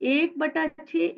1/6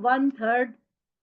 1/3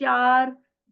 4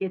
کہ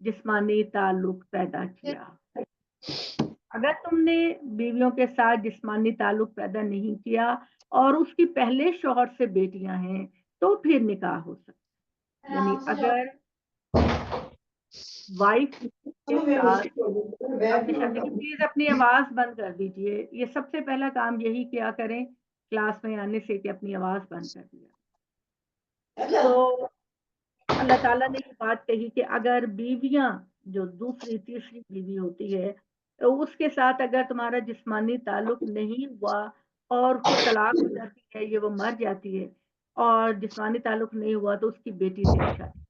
جسمانی تعلق پیدا کیا. اگر تم نے بیویوں کے ساتھ جسمانی تعلق پیدا نہیں کیا اور اس کی پہلے شوہر سے بیٹیاں ہیں تو پھر نکاح ہو سکتا ہے. یعنی اگر وائف کے ساتھ اپنی شادی کی، پلیز اپنی آواز بند کر دیجئے. یہ سب سے پہلا کام یہی کیا کریں کلاس میں آنے سے کہ اپنی آواز بند کر دیا. تو اللہ تعالیٰ نے یہ بات کہی کہ اگر بیویاں جو دوسری تیسری بیوی ہوتی ہے اس کے ساتھ اگر تمہارا جسمانی تعلق نہیں ہوا اور اس کو طلاق ہو جاتی ہے، یہ وہ مر جاتی ہے اور جسمانی تعلق نہیں ہوا تو اس کی بیٹی سے بھی شادی.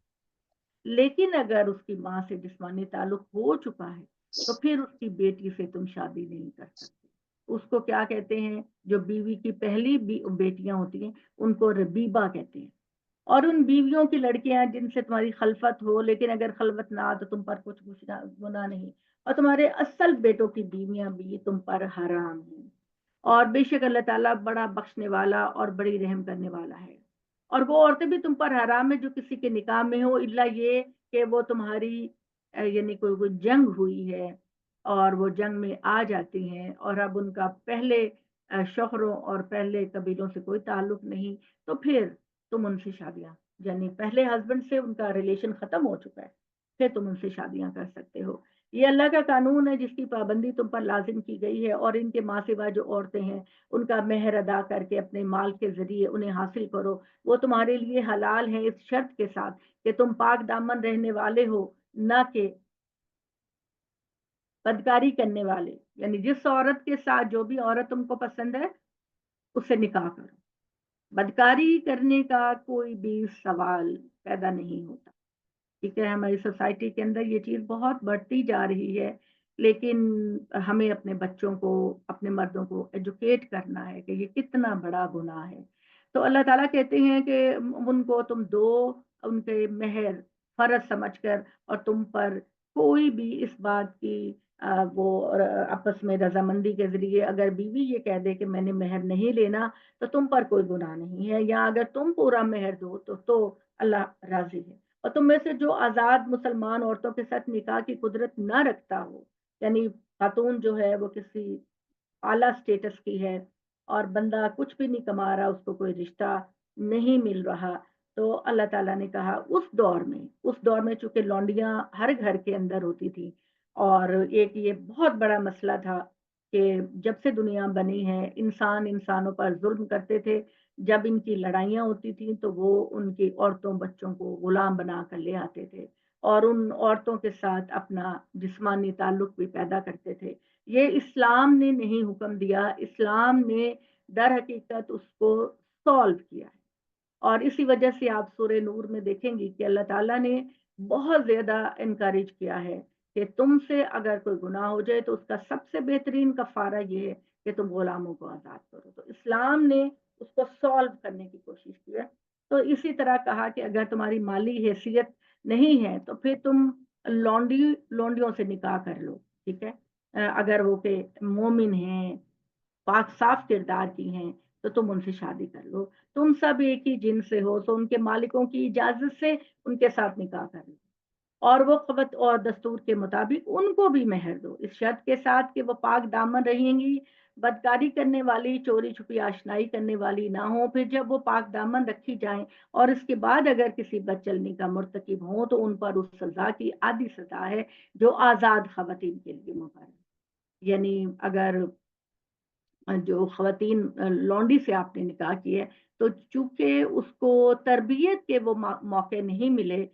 لیکن اگر اس کی ماں سے جسمانی تعلق ہو چکا ہے تو پھر اس کی بیٹی سے تم شادی نہیں کر سکتے. اس کو کیا کہتے ہیں؟ جو بیوی کی پہلی بیٹیاں ہوتی ہیں ان کو ربیبہ کہتے ہیں. اور ان بیویوں کی لڑکیاں جن سے تمہاری خلوت ہو، لیکن اگر خلوت نہ تو تم پر کچھ گناہ نہیں، اور تمہارے اصل بیٹوں کی بیویاں بھی تم پر حرام ہیں. اور بے شک اللہ تعالیٰ بڑا بخشنے والا اور بڑی رحم کرنے والا ہے. اور وہ عورتیں بھی تم پر حرام ہے جو کسی کے نکاح میں ہو، الا یہ کہ وہ تمہاری یعنی کوئی جنگ ہوئی ہے اور وہ جنگ میں آ جاتی ہیں اور اب ان کا پہلے شوہروں اور پہلے قبیلوں سے کوئی تعلق نہیں، تو پھر تم ان سے شادیاں، یعنی پہلے ہسبینڈ سے ان کا ریلیشن ختم ہو چکا ہے، پھر تم ان سے شادیاں کر سکتے ہو. یہ اللہ کا قانون ہے جس کی پابندی تم پر لازم کی گئی ہے. اور ان کے ماں سوا جو عورتیں ہیں ان کا مہر ادا کر کے اپنے مال کے ذریعے انہیں حاصل کرو. وہ تمہارے لیے حلال ہیں اس شرط کے ساتھ کہ تم پاک دامن رہنے والے ہو، نہ کہ بدکاری کرنے والے. یعنی جس عورت کے ساتھ جو بھی عورت تم کو پسند ہے اس سے نکاح کرو. بدکاری کرنے کا کوئی بھی سوال پیدا نہیں ہوتا. ٹھیک ہے، ہماری سوسائٹی کے اندر یہ چیز بہت بڑھتی جا رہی ہے، لیکن ہمیں اپنے بچوں کو، اپنے مردوں کو ایجوکیٹ کرنا ہے کہ یہ کتنا بڑا گناہ ہے. تو اللہ تعالیٰ کہتے ہیں کہ ان کو تم دو ان کے مہر فرض سمجھ کر، اور تم پر کوئی بھی اس بات کی وہ آپس میں رضامندی کے ذریعے اگر بیوی یہ کہہ دے کہ میں نے مہر نہیں لینا تو تم پر کوئی گناہ نہیں ہے، یا اگر تم پورا مہر دو تو اللہ راضی ہے. اور تم میں سے جو آزاد مسلمان عورتوں کے ساتھ نکاح کی قدرت نہ رکھتا ہو، یعنی خاتون جو ہے وہ کسی اعلیٰ سٹیٹس کی ہے اور بندہ کچھ بھی نہیں کما رہا، اس کو کوئی رشتہ نہیں مل رہا، تو اللہ تعالیٰ نے کہا اس دور میں چونکہ لونڈیاں ہر گھر کے اندر ہوتی تھی، اور ایک یہ بہت بڑا مسئلہ تھا کہ جب سے دنیا بنی ہے انسانوں پر ظلم کرتے تھے. جب ان کی لڑائیاں ہوتی تھیں تو وہ ان کی عورتوں بچوں کو غلام بنا کر لے آتے تھے اور ان عورتوں کے ساتھ اپنا جسمانی تعلق بھی پیدا کرتے تھے. یہ اسلام نے نہیں حکم دیا، اسلام نے در حقیقت اس کو سولو کیا ہے. اور اسی وجہ سے آپ سورہ نور میں دیکھیں گی کہ اللہ تعالیٰ نے بہت زیادہ انکریج کیا ہے کہ تم سے اگر کوئی گناہ ہو جائے تو اس کا سب سے بہترین کفارہ یہ ہے کہ تم غلاموں کو آزاد کرو. تو اسلام نے اس کو سولو کرنے کی کوشش کی ہے. تو اسی طرح کہا کہ اگر تمہاری مالی حیثیت نہیں ہے تو پھر تم لونڈیوں سے نکاح کر لو. ٹھیک ہے، اگر وہ کہ مومن ہیں، پاک صاف کردار کی ہیں، تو تم ان سے شادی کر لو. تم سب ایک ہی جن سے ہو تو ان کے مالکوں کی اجازت سے ان کے ساتھ نکاح کر لو، اور وہ قوت اور دستور کے مطابق ان کو بھی مہر دو، اس شرط کے ساتھ کہ وہ پاک دامن رہیں گی، بدکاری کرنے والی، چوری چھپی آشنائی کرنے والی نہ ہو. پھر جب وہ پاک دامن رکھی جائیں اور اس کے بعد اگر کسی بد چلنی کا مرتکب ہوں تو ان پر اس سزا کی آدھی سزا ہے جو آزاد خواتین کے لیے مقرر. یعنی اگر جو خواتین لونڈی سے آپ نے نکاح کی ہے تو چونکہ اس کو تربیت کے وہ موقع نہیں ملے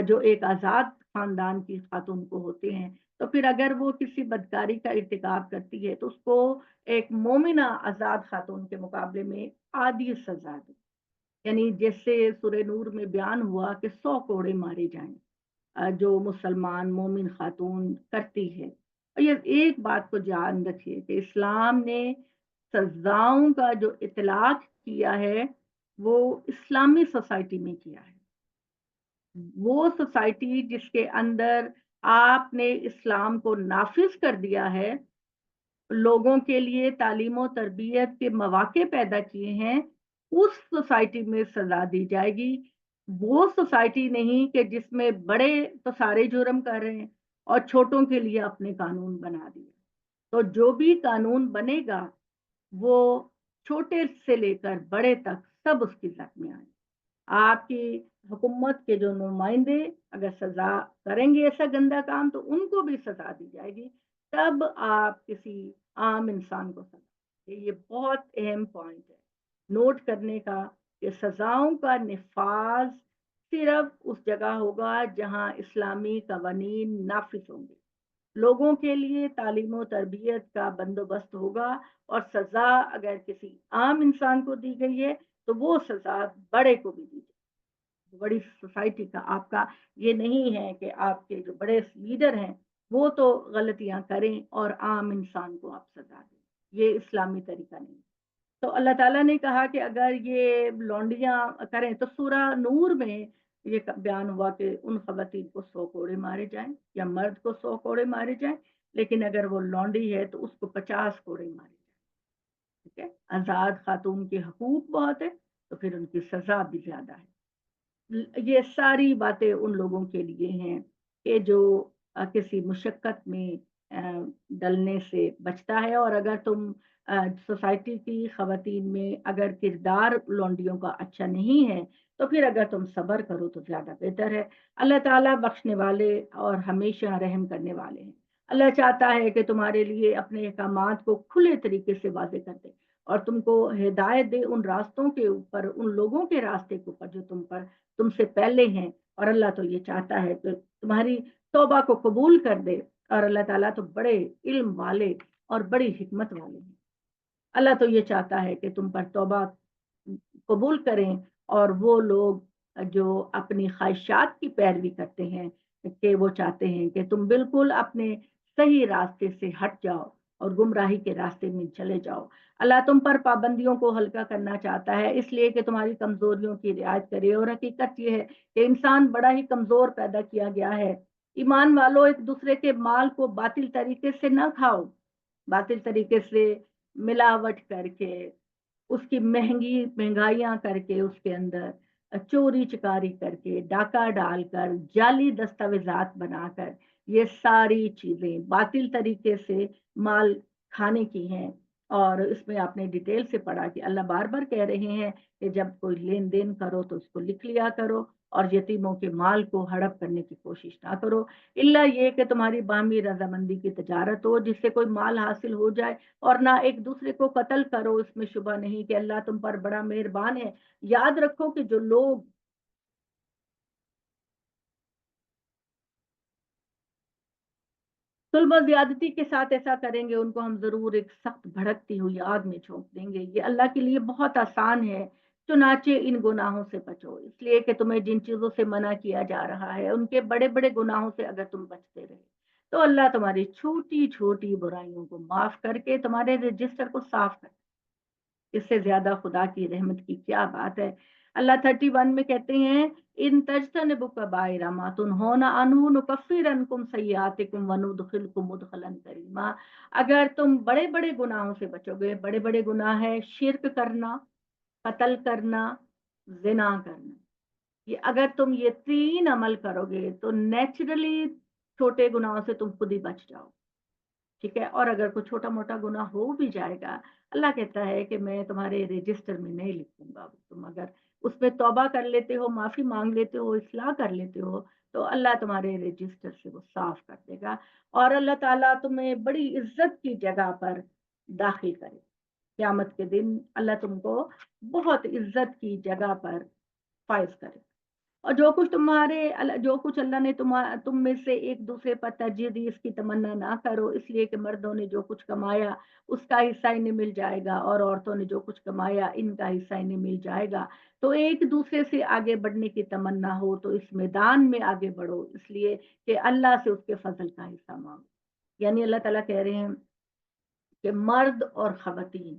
جو ایک آزاد خاندان کی خاتون کو ہوتے ہیں، تو پھر اگر وہ کسی بدکاری کا ارتکاب کرتی ہے تو اس کو ایک مومنہ آزاد خاتون کے مقابلے میں آدھی سزا دی. یعنی جیسے سورہ نور میں بیان ہوا کہ 100 کوڑے مارے جائیں جو مسلمان مومن خاتون کرتی ہے. اور یہ ایک بات کو جان رکھیے کہ اسلام نے سزاؤں کا جو اطلاق کیا ہے وہ اسلامی سوسائٹی میں کیا ہے. وہ سوسائٹی جس کے اندر آپ نے اسلام کو نافذ کر دیا ہے، لوگوں کے لیے تعلیم و تربیت کے مواقع پیدا کیے ہیں، اس سوسائٹی میں سزا دی جائے گی وہ سوسائٹی نہیں کہ جس میں بڑے تو سارے جرم کر رہے ہیں اور چھوٹوں کے لیے اپنے قانون بنا دیے. تو جو بھی قانون بنے گا وہ چھوٹے سے لے کر بڑے تک سب اس کی زد میں آئیں. آپ کی حکومت کے جو نمائندے اگر سزا کریں گے ایسا گندا کام تو ان کو بھی سزا دی جائے گی. تب آپ کسی عام انسان کو سزا. یہ بہت اہم پوائنٹ ہے نوٹ کرنے کا کہ سزاؤں کا نفاذ صرف اس جگہ ہوگا جہاں اسلامی قوانین نافذ ہوں گے. لوگوں کے لیے تعلیم و تربیت کا بندوبست ہوگا اور سزا اگر کسی عام انسان کو دی گئی ہے تو وہ سزا بڑے کو بھی دی جائے. بڑی سوسائٹی کا آپ کا یہ نہیں ہے کہ آپ کے جو بڑے لیڈر ہیں وہ تو غلطیاں کریں اور عام انسان کو آپ سزا دیں. یہ اسلامی طریقہ نہیں. تو اللہ تعالیٰ نے کہا کہ اگر یہ لونڈیاں کریں تو سورہ نور میں یہ بیان ہوا کہ ان خواتین کو 100 کوڑے مارے جائیں یا مرد کو 100 کوڑے مارے جائیں. لیکن اگر وہ لونڈی ہے تو اس کو 50 کوڑے مارے جائیں. ٹھیک ہے. آزاد خاتون کے حقوق بہت ہے تو پھر ان کی سزا بھی زیادہ ہے. یہ ساری باتیں ان لوگوں کے لیے ہیں کہ جو کسی مشقت میں ڈلنے سے بچتا ہے. اور اگر تم سوسائٹی کی خواتین میں اگر کردار لونڈیوں کا اچھا نہیں ہے تو پھر اگر تم صبر کرو تو زیادہ بہتر ہے. اللہ تعالیٰ بخشنے والے اور ہمیشہ رحم کرنے والے ہیں. اللہ چاہتا ہے کہ تمہارے لیے اپنے احکامات کو کھلے طریقے سے واضح کر دے اور تم کو ہدایت دے ان راستوں کے اوپر, ان لوگوں کے راستے کے اوپر جو تم سے پہلے ہیں. اور اللہ تو یہ چاہتا ہے کہ تمہاری توبہ کو قبول کر دے. اور اللہ تعالیٰ تو بڑے علم والے اور بڑی حکمت والے ہیں. اللہ تو یہ چاہتا ہے کہ تم پر توبہ قبول کریں اور وہ لوگ جو اپنی خواہشات کی پیروی کرتے ہیں کہ وہ چاہتے ہیں کہ تم بالکل اپنے صحیح راستے سے ہٹ جاؤ اور گمراہی کے راستے میں چلے جاؤ. اللہ تم پر پابندیوں کو ہلکا کرنا چاہتا ہے اس لیے کہ تمہاری کمزوریوں کی رعایت کرے. اور حقیقت یہ ہے کہ انسان بڑا ہی کمزور پیدا کیا گیا ہے. ایمان والو ایک دوسرے کے مال کو باطل طریقے سے نہ کھاؤ. باطل طریقے سے ملاوٹ کر کے اس کی مہنگائیاں کر کے اس کے اندر چوری چکاری کر کے ڈاکہ ڈال کر جعلی دستاویزات بنا کر یہ ساری چیزیں باطل طریقے سے مال کھانے کی ہیں. اور اس میں آپ نے ڈیٹیل سے پڑھا کہ اللہ بار بار کہہ رہے ہیں کہ جب کوئی لین دین کرو تو اس کو لکھ لیا کرو اور یتیموں کے مال کو ہڑپ کرنے کی کوشش نہ کرو الا یہ کہ تمہاری باہمی رضامندی کی تجارت ہو جس سے کوئی مال حاصل ہو جائے. اور نہ ایک دوسرے کو قتل کرو. اس میں شبہ نہیں کہ اللہ تم پر بڑا مہربان ہے. یاد رکھو کہ جو لوگ ظلم و زیادتی کے ساتھ ایسا کریں گے ان کو ہم ضرور ایک سخت بھڑکتی ہوئی آگ میں جھونک دیں گے. یہ اللہ کے لیے بہت آسان ہے. چنانچہ ان گناہوں سے بچو اس لیے کہ تمہیں جن چیزوں سے منع کیا جا رہا ہے ان کے بڑے بڑے گناہوں سے اگر تم بچتے رہے تو اللہ تمہاری چھوٹی چھوٹی برائیوں کو معاف کر کے تمہارے رجسٹر کو صاف کر. اس سے زیادہ خدا کی رحمت کی کیا بات ہے. اللہ 31 میں کہتے ہیں ان تجتنبوا کبائر ما تنہون عنہ نکفر عنکم سیئاتکم وندخلکم مدخلا کریما. اگر تم بڑے بڑے گناہوں سے بچو گے, بڑے بڑے گناہ ہے شرک کرنا, قتل کرنا, زنا کرنا, یہ اگر تم یہ 3 عمل کرو گے تو نیچرلی چھوٹے گناہوں سے تم خود ہی بچ جاؤ. ٹھیک ہے. اور اگر کوئی چھوٹا موٹا گناہ ہو بھی جائے گا اللہ کہتا ہے کہ میں تمہارے رجسٹر میں نہیں لکھوں گا. تم اگر اس میں توبہ کر لیتے ہو, معافی مانگ لیتے ہو, اصلاح کر لیتے ہو تو اللہ تمہارے رجسٹر سے وہ صاف کر دے گا اور اللہ تعالیٰ تمہیں بڑی عزت کی جگہ پر داخل کرے. قیامت کے دن اللہ تم کو بہت عزت کی جگہ پر فائز کرے. اور جو کچھ اللہ نے تم میں سے ایک دوسرے پر ترجیح دی اس کی تمنا نہ کرو اس لیے کہ مردوں نے جو کچھ کمایا اس کا حصہ انہیں مل جائے گا اور عورتوں نے جو کچھ کمایا ان کا حصہ انہیں مل جائے گا. تو ایک دوسرے سے آگے بڑھنے کی تمنا ہو تو اس میدان میں آگے بڑھو اس لیے کہ اللہ سے اس کے فضل کا حصہ مانگو. یعنی اللہ تعالیٰ کہہ رہے ہیں کہ مرد اور خواتین,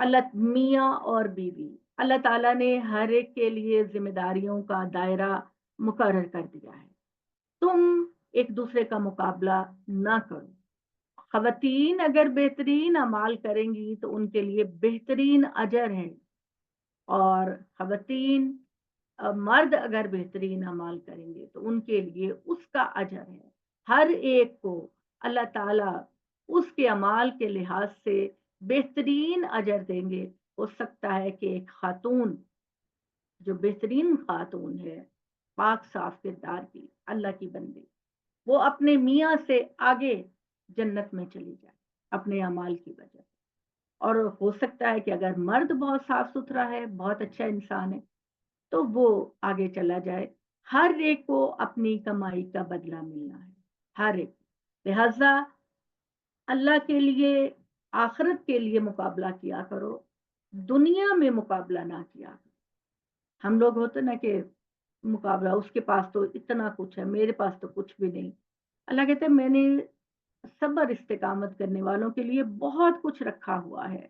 اللہ میاں اور بیوی, اللہ تعالیٰ نے ہر ایک کے لیے ذمہ داریوں کا دائرہ مقرر کر دیا ہے. تم ایک دوسرے کا مقابلہ نہ کرو. خواتین اگر بہترین اعمال کریں گی تو ان کے لیے بہترین اجر ہے اور خواتین مرد اگر بہترین اعمال کریں گے تو ان کے لیے اس کا اجر ہے، ہر ایک کو اللہ تعالیٰ اس کے اعمال کے لحاظ سے بہترین اجر دیں گے۔ ہو سکتا ہے کہ ایک خاتون جو بہترین خاتون ہے، پاک صاف کردار کی، اللہ کی بندی، وہ اپنے میاں سے آگے جنت میں چلی جائے اپنے اعمال کی وجہ سے۔ اور ہو سکتا ہے کہ اگر مرد بہت صاف ستھرا ہے، بہت اچھا انسان ہے، تو وہ آگے چلا جائے۔ ہر ایک کو اپنی کمائی کا بدلہ ملنا ہے، ہر ایک۔ لہذا اللہ کے لیے، آخرت کے لیے مقابلہ کیا کرو، دنیا میں مقابلہ نہ کیا کرو۔ ہم لوگ ہوتے نا کہ مقابلہ، اس کے پاس تو اتنا کچھ ہے، میرے پاس تو کچھ بھی نہیں۔ اللہ کہتے ہیں میں نے صبر استقامت کرنے والوں کے لیے بہت کچھ رکھا ہوا ہے۔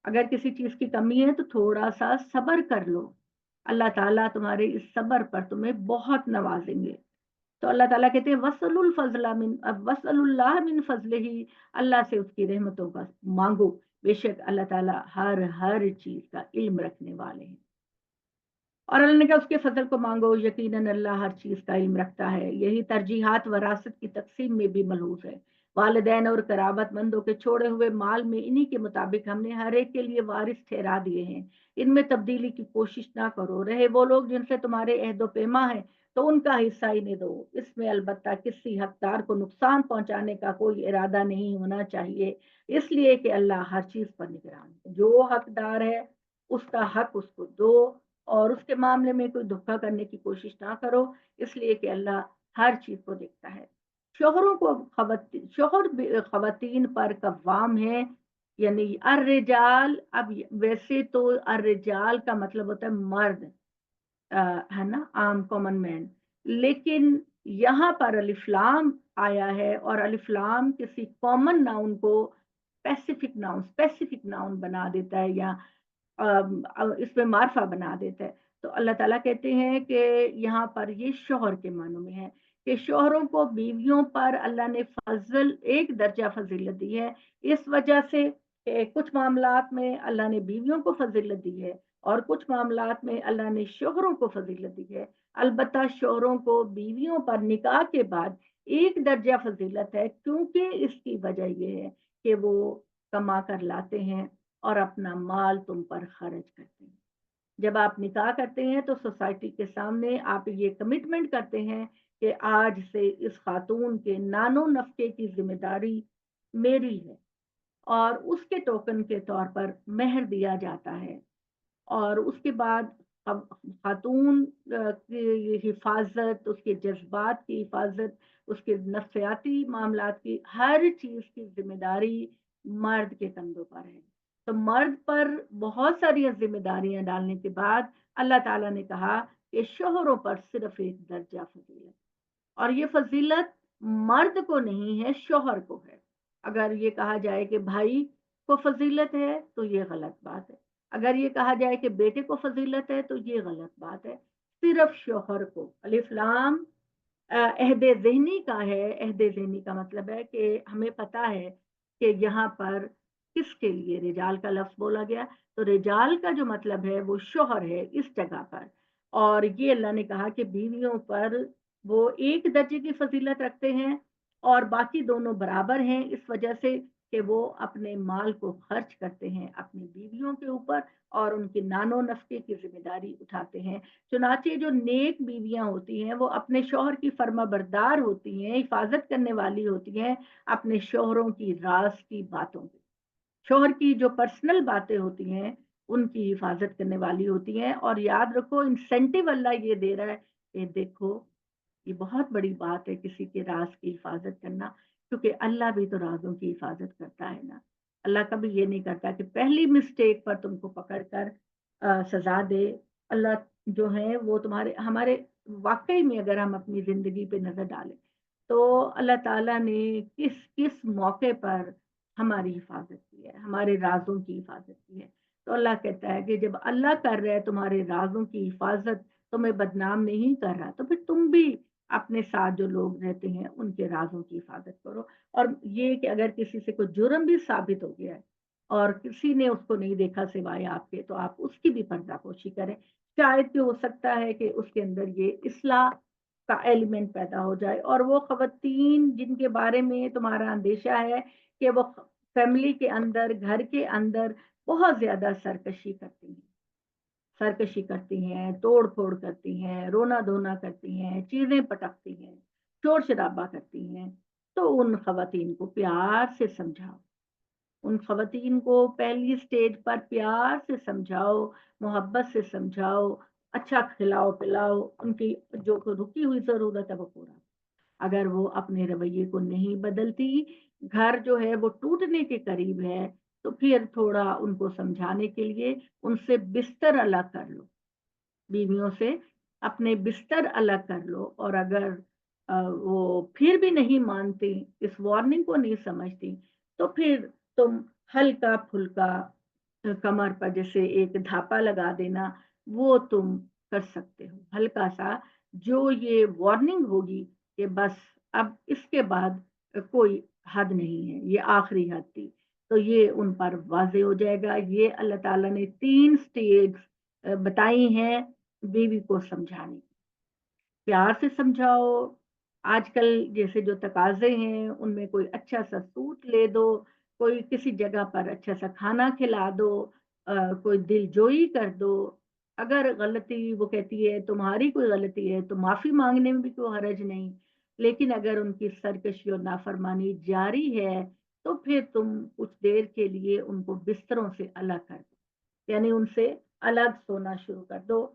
اگر کسی چیز کی کمی ہے تو تھوڑا سا صبر کر لو، اللہ تعالیٰ تمہارے اس صبر پر تمہیں بہت نوازیں گے۔ تو اللہ تعالیٰ کہتے ہیں وصل الفضل من وصل اللہ من فضل ہی، اللہ سے اس کی رحمتوں کا مانگو، بے شک اللہ تعالیٰ ہر چیز کا علم رکھنے والے ہیں۔ اور اللہ نے کہا اس کے فضل کو مانگو، یقیناً اللہ ہر چیز کا علم رکھتا ہے۔ یہی ترجیحات وراثت کی تقسیم میں بھی ملحوظ ہے۔ والدین اور قرابت مندوں کے چھوڑے ہوئے مال میں انہی کے مطابق ہم نے ہر ایک کے لیے وارث ٹھہرا دیے ہیں، ان میں تبدیلی کی کوشش نہ کرو۔ رہے وہ لوگ جن سے تمہارے عہد و پیما ہے تو ان کا حصہ انہیں دو، اس میں البتہ کسی حقدار کو نقصان پہنچانے کا کوئی ارادہ نہیں ہونا چاہیے، اس لیے کہ اللہ ہر چیز پر نگران ہے۔ جو حقدار ہے اس کا حق اس کو دو، اور اس کے معاملے میں کوئی دھوکہ کرنے کی کوشش نہ کرو، اس لیے کہ اللہ ہر چیز کو دیکھتا ہے۔ شوہروں کو شوہر خواتین پر قوام ہے، یعنی الرجال، اب ویسے تو الرجال کا مطلب ہوتا ہے مرد، ہے نا، عام کامن مین، لیکن یہاں پر الف لام آیا ہے اور الف لام کسی کامن ناؤن کو اسپیسیفک ناؤن بنا دیتا ہے، یا اس میں معرفہ بنا دیتا ہے۔ تو اللہ تعالیٰ کہتے ہیں کہ یہاں پر یہ شوہر کے معنوں میں ہے کہ شوہروں کو بیویوں پر اللہ نے فضل، ایک درجہ فضیلت دی ہے، اس وجہ سے کہ کچھ معاملات میں اللہ نے بیویوں کو فضیلت دی ہے اور کچھ معاملات میں اللہ نے شوہروں کو فضیلت دی ہے۔ البتہ شوہروں کو بیویوں پر نکاح کے بعد ایک درجہ فضیلت ہے، کیونکہ اس کی وجہ یہ ہے کہ وہ کما کر لاتے ہیں اور اپنا مال تم پر خرچ کرتے ہیں۔ جب آپ نکاح کرتے ہیں تو سوسائٹی کے سامنے آپ یہ کمٹمنٹ کرتے ہیں کہ آج سے اس خاتون کے نان و نفقے کی ذمہ داری میری ہے، اور اس کے ٹوکن کے طور پر مہر دیا جاتا ہے، اور اس کے بعد خاتون کی حفاظت، اس کے جذبات کی حفاظت، اس کے نفسیاتی معاملات کی ہر چیز کی ذمہ داری مرد کے کندھوں پر ہے۔ تو مرد پر بہت ساری ذمہ داریاں ڈالنے کے بعد اللہ تعالیٰ نے کہا کہ شوہروں پر صرف ایک درجہ فضیلت، اور یہ فضیلت مرد کو نہیں ہے، شوہر کو ہے۔ اگر یہ کہا جائے کہ بھائی کو فضیلت ہے تو یہ غلط بات ہے، اگر یہ کہا جائے کہ بیٹے کو فضیلت ہے تو یہ غلط بات ہے۔ صرف شوہر کو الف لام عہد ذہنی کا ہے۔ عہد ذہنی کا مطلب ہے کہ ہمیں پتا ہے کہ یہاں پر کس کے لیے رجال کا لفظ بولا گیا، تو رجال کا جو مطلب ہے وہ شوہر ہے اس جگہ پر، اور یہ اللہ نے کہا کہ بیویوں پر وہ ایک درجے کی فضیلت رکھتے ہیں اور باقی دونوں برابر ہیں، اس وجہ سے کہ وہ اپنے مال کو خرچ کرتے ہیں اپنی بیویوں کے اوپر اور ان کے نان و نفقے کی ذمہ داری اٹھاتے ہیں۔ چنانچہ جو نیک بیویاں ہوتی ہیں وہ اپنے شوہر کی فرما بردار ہوتی ہیں، حفاظت کرنے والی ہوتی ہیں اپنے شوہروں کی راز کی باتوں کی، شوہر کی جو پرسنل باتیں ہوتی ہیں ان کی حفاظت کرنے والی ہوتی ہیں۔ اور یاد رکھو انسینٹیو اللہ یہ دے رہا ہے کہ دیکھو یہ بہت بڑی بات ہے کسی کے راز کی حفاظت کرنا، کیونکہ اللہ بھی تو رازوں کی حفاظت کرتا ہے نا۔ اللہ کبھی یہ نہیں کرتا کہ پہلی مسٹیک پر تم کو پکڑ کر سزا دے۔ اللہ جو ہے وہ ہمارے واقعی میں اگر ہم اپنی زندگی پہ نظر ڈالیں تو اللہ تعالیٰ نے کس کس موقع پر ہماری حفاظت کی ہے، ہمارے رازوں کی حفاظت کی ہے۔ تو اللہ کہتا ہے کہ جب اللہ کر رہا ہے تمہارے رازوں کی حفاظت، تمہیں بدنام نہیں کر رہا، تو پھر تم بھی اپنے ساتھ جو لوگ رہتے ہیں ان کے رازوں کی حفاظت کرو۔ اور یہ کہ اگر کسی سے کوئی جرم بھی ثابت ہو گیا ہے اور کسی نے اس کو نہیں دیکھا سوائے آپ کے، تو آپ اس کی بھی پردہ پوشی کریں۔ شاید کہ ہو سکتا ہے کہ اس کے اندر یہ اصلاح کا ایلیمنٹ پیدا ہو جائے، اور وہ خواتین جن کے بارے میں تمہارا اندیشہ ہے کہ وہ فیملی کے اندر، گھر کے اندر بہت زیادہ سرکشی کرتی ہیں، توڑ پھوڑ کرتی ہیں، رونا دھونا کرتی ہیں، چیزیں پٹکتی ہیں، شور شرابہ کرتی ہیں، تو ان خواتین کو پیار سے سمجھاؤ، ان خواتین کو پہلی سٹیج پر پیار سے سمجھاؤ، محبت سے سمجھاؤ، اچھا کھلاؤ پلاؤ، ان کی جو رکی ہوئی ضرورت ہے وہ پورا۔ اگر وہ اپنے رویے کو نہیں بدلتی، گھر جو ہے وہ ٹوٹنے کے قریب ہے، تو پھر تھوڑا ان کو سمجھانے کے لیے ان سے بستر الگ کر لو، بیویوں سے اپنے بستر الگ کر لو، اور اگر وہ پھر بھی نہیں مانتی، اس وارننگ کو نہیں سمجھتی، تو پھر تم ہلکا پھلکا کمر پر جیسے ایک دھاپا لگا دینا، وہ تم کر سکتے ہو ہلکا سا، جو یہ وارننگ ہوگی کہ بس اب اس کے بعد کوئی حد نہیں ہے، یہ آخری حد تھی، تو یہ ان پر واضح ہو جائے گا۔ یہ اللہ تعالیٰ نے 3 سٹیج بتائی ہیں بیوی کو سمجھانے، پیار سے سمجھاؤ، آج کل جیسے جو تقاضے ہیں ان میں کوئی اچھا سا سوٹ لے دو، کوئی کسی جگہ پر اچھا سا کھانا کھلا دو، کوئی دل جوئی کر دو، اگر غلطی وہ کہتی ہے تمہاری کوئی غلطی ہے تو معافی مانگنے میں بھی کوئی حرج نہیں، لیکن اگر ان کی سرکشی اور نافرمانی جاری ہے تو پھر تم کچھ دیر کے لیے ان کو بستروں سے الگ کر دو، یعنی ان سے الگ سونا شروع کر دو،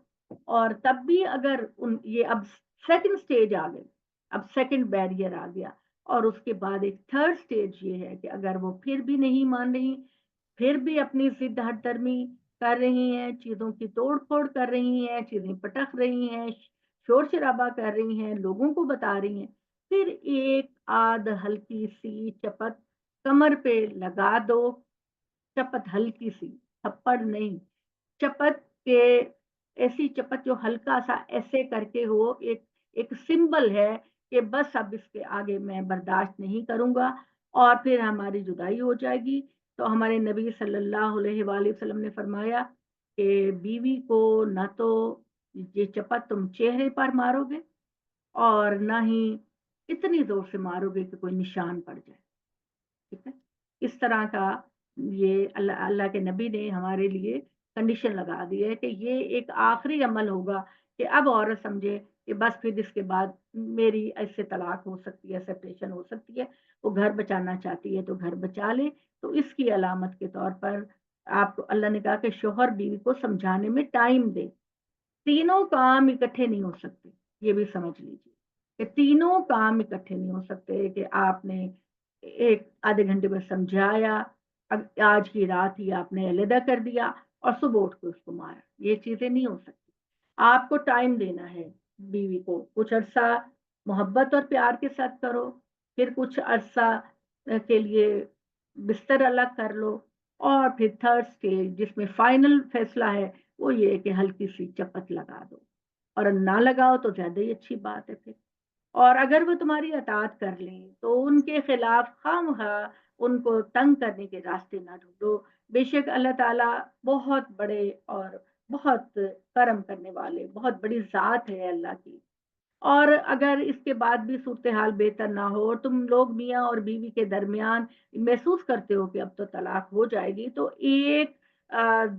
اور تب بھی اگر یہ اب سیکنڈ سٹیج آ گئی، اب سیکنڈ بیریئر آ گیا، اور اس کے بعد ایک تھرڈ سٹیج یہ ہے کہ اگر وہ پھر بھی نہیں مان رہی، پھر بھی اپنی ضد ہٹ درمی کر رہی ہیں، چیزوں کی توڑ پھوڑ کر رہی ہیں، چیزیں پٹک رہی ہیں، شور شرابہ کر رہی ہیں، لوگوں کو بتا رہی ہیں، پھر ایک آدھ ہلکی سی چپت کمر پہ لگا دو، چپت ہلکی سی، تھپڑ نہیں، چپت کے ایسی چپت جو ہلکا سا ایسے کر کے ہو، ایک سمبل ہے کہ بس اب اس کے آگے میں برداشت نہیں کروں گا، اور پھر ہماری جدائی ہو جائے گی۔ تو ہمارے نبی صلی اللہ علیہ وآلہ وسلم نے فرمایا کہ بیوی کو نہ تو یہ چپت تم چہرے پر مارو گے، اور نہ ہی اتنی زور سے مارو گے کہ کوئی نشان پڑ جائے، ٹھیک ہے؟ اس طرح کا یہ اللہ کے نبی نے ہمارے لیے کنڈیشن لگا دی ہے کہ یہ ایک آخری عمل ہوگا کہ اب عورت سمجھے کہ بس پھر اس کے بعد میری ایسے طلاق ہو سکتی ہے، سیپریشن ہو سکتی ہے، وہ گھر بچانا چاہتی ہے تو گھر بچا لے۔ تو اس کی علامت کے طور پر آپ کو اللہ نے کہا کہ شوہر بیوی کو سمجھانے میں ٹائم دے، تینوں کام اکٹھے نہیں ہو سکتے، یہ بھی سمجھ لیجیے کہ تینوں کام اکٹھے نہیں ہو سکتے کہ آپ نے ایک آدھے گھنٹے میں سمجھایا، آج کی رات ہی آپ نے علیحدہ کر دیا اور صبح اٹھ کے اس کو مارا، یہ چیزیں نہیں ہو سکتی۔ آپ کو ٹائم دینا ہے بیوی کو، کچھ عرصہ محبت اور پیار کے ساتھ کرو، پھر کچھ عرصہ کے لیے بستر الگ کر لو، اور پھر تھرڈ سٹیج جس میں فائنل فیصلہ ہے وہ یہ کہ ہلکی سی چپت لگا دو، اور نہ لگاؤ تو زیادہ ہی اچھی بات ہے پھر، اور اگر وہ تمہاری اطاعت کر لیں تو ان کے خلاف خواہ ان کو تنگ کرنے کے راستے نہ ڈھونڈو، بے شک اللہ تعالیٰ بہت بڑے اور بہت کرم کرنے والے، بہت بڑی ذات ہے اللہ کی۔ اور اگر اس کے بعد بھی صورتحال بہتر نہ ہو اور تم لوگ میاں اور بیوی کے درمیان محسوس کرتے ہو کہ اب تو طلاق ہو جائے گی، تو ایک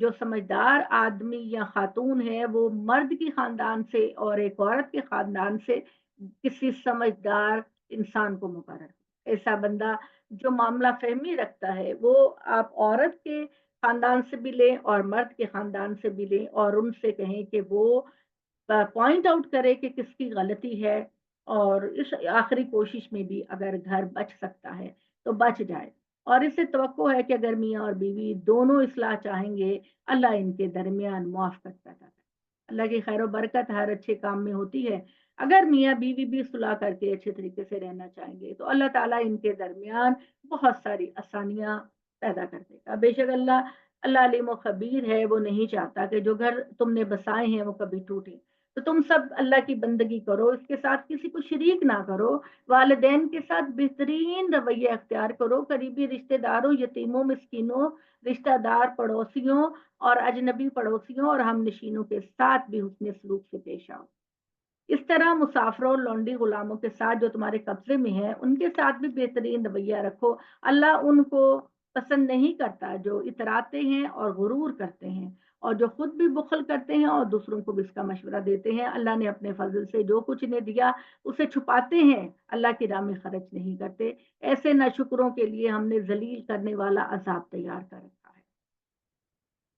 جو سمجھدار آدمی یا خاتون ہے وہ مرد کی خاندان سے اور ایک عورت کے خاندان سے کسی سمجھدار انسان کو مقرر، ایسا بندہ جو معاملہ فہمی رکھتا ہے، وہ آپ عورت کے خاندان سے بھی لیں اور مرد کے خاندان سے بھی لیں، اور ان سے کہیں کہ وہ پوائنٹ آؤٹ کرے کہ کس کی غلطی ہے، اور اس آخری کوشش میں بھی اگر گھر بچ سکتا ہے تو بچ جائے، اور اس سے توقع ہے کہ اگر میاں اور بیوی دونوں اصلاح چاہیں گے، اللہ ان کے درمیان موافقت پیدا کرے۔ اللہ کی خیر و برکت ہر اچھے کام میں ہوتی ہے، اگر میاں بیوی بھی صلح کر کے اچھے طریقے سے رہنا چاہیں گے تو اللہ تعالیٰ ان کے درمیان بہت ساری آسانیاں پیدا کر دے گا۔ بے شک اللہ علیم و خبیر ہے، وہ نہیں چاہتا کہ جو گھر تم نے بسائے ہیں وہ کبھی ٹوٹے، تو تم سب اللہ کی بندگی کرو، اس کے ساتھ کسی کو شریک نہ کرو، والدین کے ساتھ بہترین رویہ اختیار کرو، قریبی رشتہ داروں، یتیموں، مسکینوں، رشتہ دار پڑوسیوں اور اجنبی پڑوسیوں اور ہم نشینوں کے ساتھ بھی حسن سلوک سے پیش آؤ۔ اس طرح مسافروں، لونڈی، غلاموں کے ساتھ جو تمہارے قبضے میں ہیں ان کے ساتھ بھی بہترین رویہ رکھو۔ اللہ ان کو پسند نہیں کرتا جو اتراتے ہیں اور غرور کرتے ہیں، اور جو خود بھی بخل کرتے ہیں اور دوسروں کو بھی اس کا مشورہ دیتے ہیں۔ اللہ نے اپنے فضل سے جو کچھ انہیں دیا اسے چھپاتے ہیں، اللہ کی راہ میں خرچ نہیں کرتے۔ ایسے ناشکروں کے لیے ہم نے ذلیل کرنے والا عذاب تیار کر رکھا ہے۔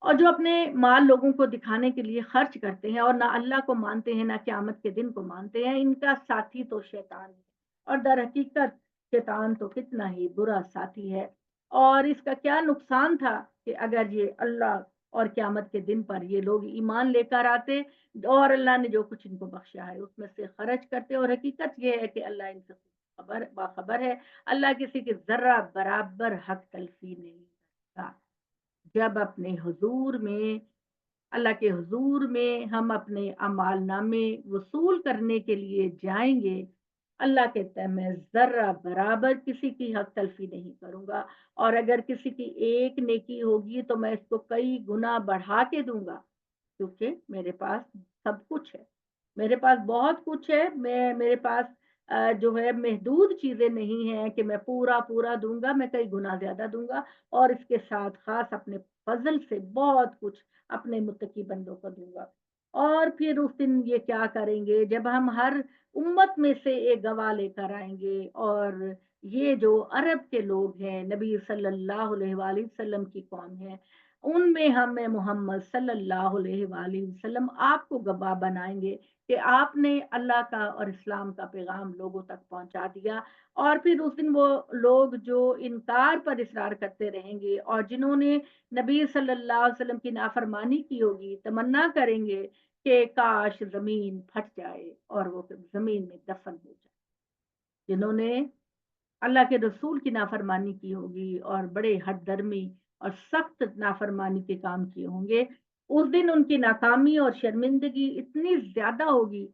اور جو اپنے مال لوگوں کو دکھانے کے لیے خرچ کرتے ہیں اور نہ اللہ کو مانتے ہیں نہ قیامت کے دن کو مانتے ہیں، ان کا ساتھی تو شیطان ہے، اور در حقیقت شیطان تو کتنا ہی برا ساتھی ہے۔ اور اس کا کیا نقصان تھا کہ اگر یہ اللہ اور قیامت کے دن پر یہ لوگ ایمان لے کر آتے اور اللہ نے جو کچھ ان کو بخشا ہے اس میں سے خرچ کرتے، اور حقیقت یہ ہے کہ اللہ ان سے باخبر ہے، اللہ کسی کے ذرہ برابر حق تلفی نہیں کرتا۔ جب اپنے حضور میں، اللہ کے حضور میں ہم اپنے اعمال نامے وصول کرنے کے لیے جائیں گے، اللہ کہتا ہے میں ذرہ برابر کسی کی حق تلفی نہیں کروں گا، اور اگر کسی کی ایک نیکی ہوگی تو میں اس کو کئی گنا بڑھا کے دوں گا، کیونکہ میرے پاس سب کچھ ہے، میرے پاس بہت کچھ ہے، میرے پاس جو ہے محدود چیزیں نہیں ہیں کہ میں پورا پورا دوں گا، میں کئی گنا زیادہ دوں گا، اور اس کے ساتھ خاص اپنے فضل سے بہت کچھ اپنے متقی بندوں کو دوں گا۔ اور پھر اس دن یہ کیا کریں گے جب ہم ہر امت میں سے ایک گواہ لے کر آئیں گے، اور یہ جو عرب کے لوگ ہیں، نبی صلی اللہ علیہ وآلہ وسلم کی قوم ہے، ان میں ہم محمد صلی اللہ علیہ وآلہ وسلم آپ کو گواہ بنائیں گے کہ آپ نے اللہ کا اور اسلام کا پیغام لوگوں تک پہنچا دیا۔ اور پھر اس دن وہ لوگ جو انکار پر اصرار کرتے رہیں گے اور جنہوں نے نبی صلی اللہ علیہ وسلم کی نافرمانی کی ہوگی، تمنا کریں گے کہ کاش زمین پھٹ جائے اور وہ زمین میں دفن ہو جائے۔ جنہوں نے اللہ کے رسول کی نافرمانی کی ہوگی اور بڑے حد درمی اور سخت نافرمانی کے کام کیے ہوں گے، اس دن ان کی ناکامی اور شرمندگی اتنی زیادہ ہوگی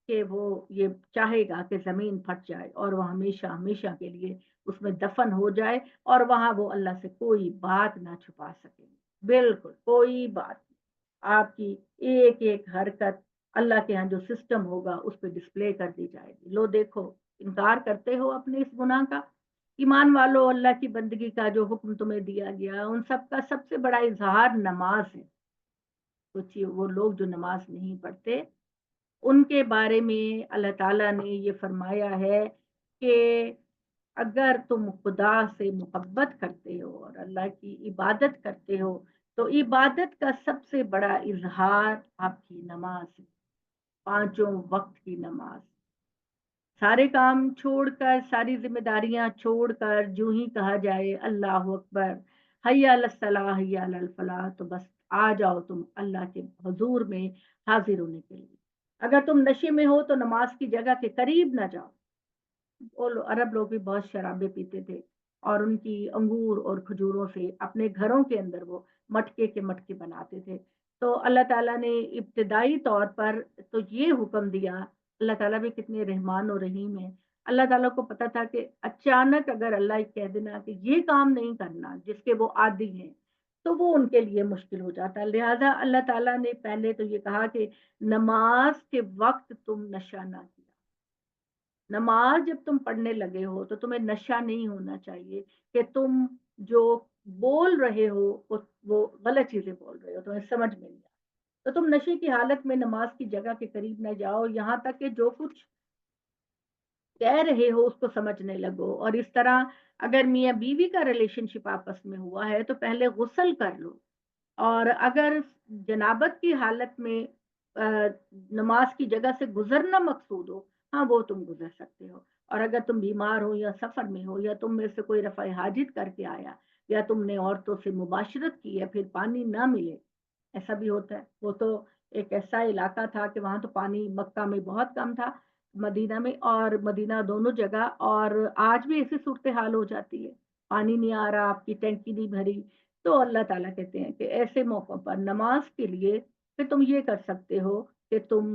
کہ وہ یہ چاہے گا کہ زمین پھٹ جائے اور وہ ہمیشہ ہمیشہ کے لیے اس میں دفن ہو جائے، اور وہاں وہ اللہ سے کوئی بات نہ چھپا سکے، بالکل کوئی بات نہیں۔ آپ کی ایک ایک حرکت اللہ کے ہاں جو سسٹم ہوگا اس پہ ڈسپلے کر دی جائے گی، لو دیکھو انکار کرتے ہو اپنے اس گناہ کا۔ ایمان والو، اللہ کی بندگی کا جو حکم تمہیں دیا گیا ان سب کا سب سے بڑا اظہار نماز ہے۔ سوچیے وہ لوگ جو نماز نہیں پڑھتے ان کے بارے میں اللہ تعالیٰ نے یہ فرمایا ہے کہ اگر تم خدا سے محبت کرتے ہو اور اللہ کی عبادت کرتے ہو تو عبادت کا سب سے بڑا اظہار آپ کی نماز ہے، پانچوں وقت کی نماز۔ سارے کام چھوڑ کر، ساری ذمہ داریاں چھوڑ کر جو ہی کہا جائے اللہ اکبر، حی علی الصلاح، حی علی الفلاح، تو بس آ جاؤ تم اللہ کے حضور میں حاضر ہونے کے لیے۔ اگر تم نشے میں ہو تو نماز کی جگہ کے قریب نہ جاؤ۔ وہ عرب لوگ بھی بہت شرابیں پیتے تھے اور ان کی انگور اور کھجوروں سے اپنے گھروں کے اندر وہ مٹکے کے مٹکے بناتے تھے۔ تو اللہ تعالیٰ نے ابتدائی طور پر تو یہ حکم دیا، اللہ تعالیٰ بھی کتنے رحمان و رحیم ہیں، اللہ تعالیٰ کو پتا تھا کہ اچانک اگر اللہ کہہ دینا کہ یہ کام نہیں کرنا جس کے وہ عادی ہیں تو وہ ان کے لیے مشکل ہو جاتا، لہذا اللہ تعالیٰ نے پہلے تو یہ کہا کہ نماز کے وقت تم نشہ نہ کیا۔ نماز جب تم پڑھنے لگے ہو تو تمہیں نشہ نہیں ہونا چاہیے کہ تم جو بول رہے ہو وہ غلط چیزیں بول رہے ہو، تمہیں سمجھ میں نہیں آ، تو تم نشے کی حالت میں نماز کی جگہ کے قریب نہ جاؤ یہاں تک کہ جو کچھ کہہ رہے ہو اس کو سمجھنے لگو۔ اور اس طرح اگر میاں بیوی کا ریلیشن شپ آپس میں ہوا ہے تو پہلے غسل کر لو، اور اگر جنابت کی حالت میں نماز کی جگہ سے گزرنا مقصود ہو، ہاں وہ تم گزر سکتے ہو۔ اور اگر تم بیمار ہو یا سفر میں ہو یا تم میں سے کوئی رفع حاجت کر کے آیا یا تم نے عورتوں سے مباشرت کی ہے پھر پانی نہ ملے، ایسا بھی ہوتا ہے۔ وہ تو ایک ایسا علاقہ تھا کہ وہاں تو پانی مکہ میں بہت کم تھا، مدینہ میں اور مدینہ دونوں جگہ، اور آج بھی ایسی صورتحال ہو جاتی ہے، پانی نہیں آ رہا، آپ کی ٹینکی نہیں بھری، تو اللہ تعالیٰ کہتے ہیں کہ ایسے موقع پر نماز کے لیے پھر تم یہ کر سکتے ہو کہ تم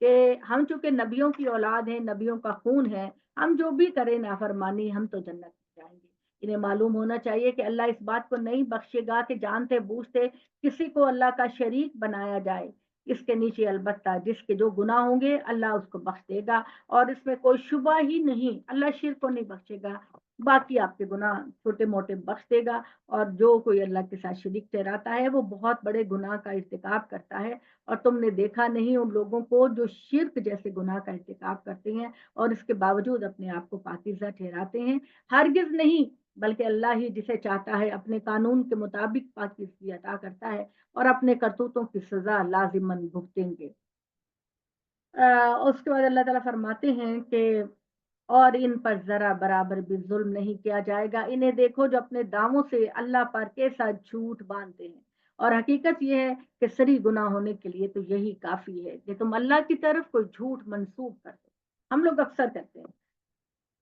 کہ ہم چونکہ نبیوں کی اولاد ہیں، نبیوں کا خون ہے، ہم جو بھی کریں نافرمانی ہم تو جنت میں جائیں گے۔ انہیں معلوم ہونا چاہیے کہ اللہ اس بات کو نہیں بخشے گا کہ جانتے بوجھتے کسی کو اللہ کا شریک بنایا جائے۔ اس کے نیچے البتہ جس کے جو گناہ ہوں گے اللہ اس کو بخش دے گا، اور اس میں کوئی شبہ ہی نہیں، اللہ شرک کو نہیں بخشے گا، باقی آپ کے گناہ چھوٹے موٹے بخش دے گا۔ اور جو کوئی اللہ کے ساتھ شریک ٹھہراتا ہے وہ بہت بڑے گناہ کا ارتکاب کرتا ہے، اور تم نے دیکھا نہیں ان لوگوں کو جو شرک جیسے گناہ کا ارتکاب کرتے ہیں اور اس کے باوجود اپنے آپ کو پاکیزہ ٹھہراتے ہیں۔ ہرگز نہیں، بلکہ اللہ ہی جسے چاہتا ہے اپنے قانون کے مطابق پاکیزگی عطا کرتا ہے، اور اپنے کرتوتوں کی سزا لازماً بھگتیں گے۔ اس کے بعد اللہ تعالیٰ فرماتے ہیں کہ اور ان پر ذرا برابر بھی ظلم نہیں کیا جائے گا، انہیں دیکھو جو اپنے داموں سے اللہ پر کیسا جھوٹ باندھتے ہیں، اور حقیقت یہ ہے کہ سری گناہ ہونے کے لیے تو یہی کافی ہے کہ تم اللہ کی طرف کوئی جھوٹ منسوب کر دو۔ ہم لوگ اکثر کرتے ہیں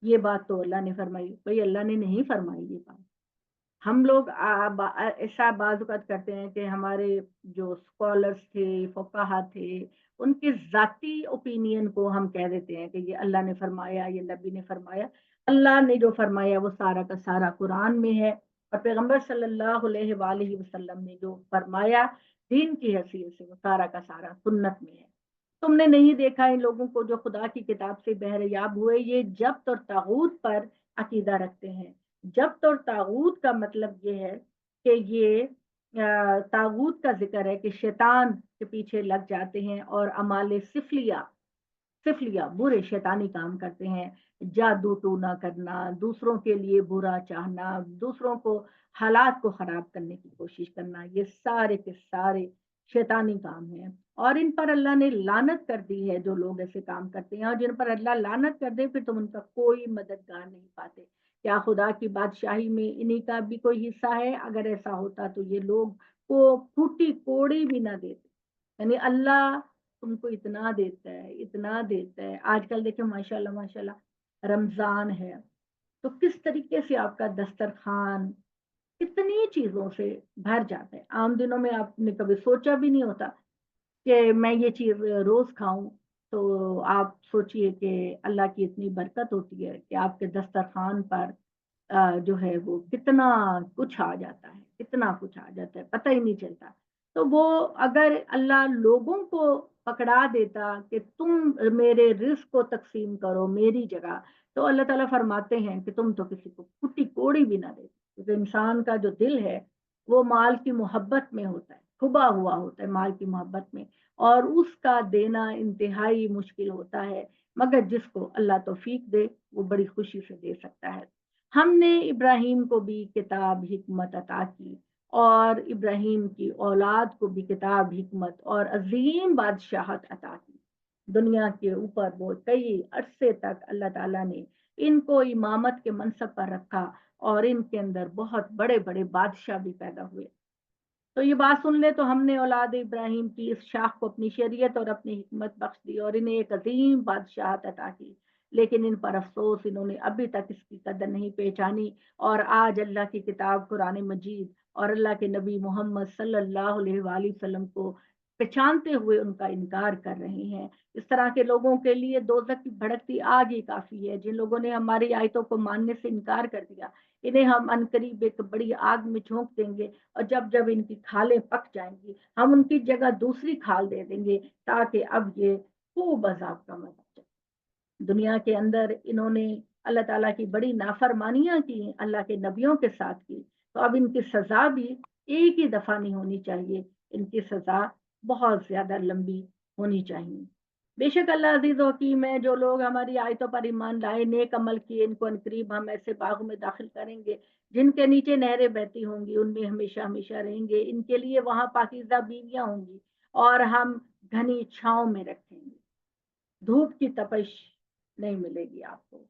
یہ بات تو اللہ نے فرمائی، بھئی اللہ نے نہیں فرمائی یہ بات۔ ہم لوگ ایسا بعض اوقات کرتے ہیں کہ ہمارے جو اسکالرس تھے، فقہا تھے، ان کے ذاتی اوپینین کو ہم کہہ دیتے ہیں کہ یہ اللہ نے فرمایا، یہ نبی نے فرمایا۔ اللہ نے جو فرمایا وہ سارا کا سارا قرآن میں ہے، اور پیغمبر صلی اللہ علیہ وآلہ وسلم نے جو فرمایا دین کی حیثیت سے وہ سارا کا سارا سنت میں ہے۔ تم نے نہیں دیکھا ان لوگوں کو جو خدا کی کتاب سے بہریاب ہوئے، یہ جبت اور طاغوت پر عقیدہ رکھتے ہیں۔ جبت اور طاغوت کا مطلب یہ ہے کہ یہ طاغوت کا ذکر ہے کہ شیطان کے پیچھے لگ جاتے ہیں اور اعمال سفلیہ برے شیطانی کام کرتے ہیں، جادو ٹونا کرنا، دوسروں کے لیے برا چاہنا، دوسروں کو حالات کو خراب کرنے کی کوشش کرنا، یہ سارے کے سارے شیطانی کام ہیں، اور ان پر اللہ نے لعنت کر دی ہے جو لوگ ایسے کام کرتے ہیں، اور جن پر اللہ لعنت کر دے پھر تم ان کا کوئی مددگار نہیں پاتے۔ کیا خدا کی بادشاہی میں انہی کا بھی کوئی حصہ ہے؟ اگر ایسا ہوتا تو یہ لوگ کو پھوٹی کوڑی بھی نہ دیتے۔ یعنی اللہ تم کو اتنا دیتا ہے، اتنا دیتا ہے۔ آج کل دیکھیں ماشاءاللہ ماشاءاللہ رمضان ہے تو کس طریقے سے آپ کا دسترخوان کتنی چیزوں سے بھر جاتا ہے۔ عام دنوں میں آپ نے کبھی سوچا بھی نہیں ہوتا کہ میں یہ چیز روز کھاؤں، تو آپ سوچئے کہ اللہ کی اتنی برکت ہوتی ہے کہ آپ کے دسترخوان پر جو ہے وہ کتنا کچھ آ جاتا ہے، کتنا کچھ آ جاتا ہے، پتہ ہی نہیں چلتا۔ تو وہ اگر اللہ لوگوں کو پکڑا دیتا کہ تم میرے رزق کو تقسیم کرو میری جگہ، تو اللہ تعالیٰ فرماتے ہیں کہ تم تو کسی کو پھٹی کوڑی بھی نہ دے، کیونکہ انسان کا جو دل ہے وہ مال کی محبت میں ہوتا ہے، کھبا ہوا ہوتا ہے مال کی محبت میں، اور اس کا دینا انتہائی مشکل ہوتا ہے، مگر جس کو اللہ توفیق دے وہ بڑی خوشی سے دے سکتا ہے۔ ہم نے ابراہیم کو بھی کتاب حکمت عطا کی، اور ابراہیم کی اولاد کو بھی کتاب حکمت اور عظیم بادشاہت عطا کی۔ دنیا کے اوپر وہ کئی عرصے تک اللہ تعالیٰ نے ان کو امامت کے منصب پر رکھا، اور ان کے اندر بہت بڑے بڑے بادشاہ بھی پیدا ہوئے۔ تو یہ بات سن لے تو ہم نے اولاد ابراہیم کی اس شاخ کو اپنی شریعت اور اپنی حکمت بخش دی اور انہیں ایک عظیم بادشاہت عطا کی، لیکن ان پر افسوس، انہوں نے ابھی تک اس کی قدر نہیں پہچانی، اور آج اللہ کی کتاب قرآن مجید اور اللہ کے نبی محمد صلی اللہ علیہ وآلہ وسلم کو پہچانتے ہوئے ان کا انکار کر رہے ہیں۔ اس طرح کے لوگوں کے لیے دوزخ کی بھڑکتی آگ ہی کافی ہے۔ جن لوگوں نے ہماری آیتوں کو ماننے سے انکار کر دیا، انہیں ہم عنقریب ایک بڑی آگ میں جھونک دیں گے، اور جب جب ان کی کھالیں پک جائیں گی ہم ان کی جگہ دوسری کھال دے دیں گے، تاکہ اب یہ خوب عذاب کا مزہ چلے۔ دنیا کے اندر انہوں نے اللہ تعالیٰ کی بڑی نافرمانیاں کی، اللہ کے نبیوں کے ساتھ کی، تو اب ان کی سزا بھی ایک ہی دفعہ نہیں ہونی چاہیے، ان کی سزا بہت زیادہ لمبی ہونی چاہیے۔ بے شک اللہ عزیز و حکیم ہے، جو لوگ ہماری آیتوں پر ایمان لائے، نیک عمل کیے، ان کو عنقریب ہم ایسے باغوں میں داخل کریں گے جن کے نیچے نہریں بہتی ہوں گی، ان میں ہمیشہ ہمیشہ رہیں گے، ان کے لیے وہاں پاکیزہ بیویاں ہوں گی، اور ہم گھنی چھاؤں میں رکھیں گے، دھوپ کی تپش نہیں ملے گی آپ کو،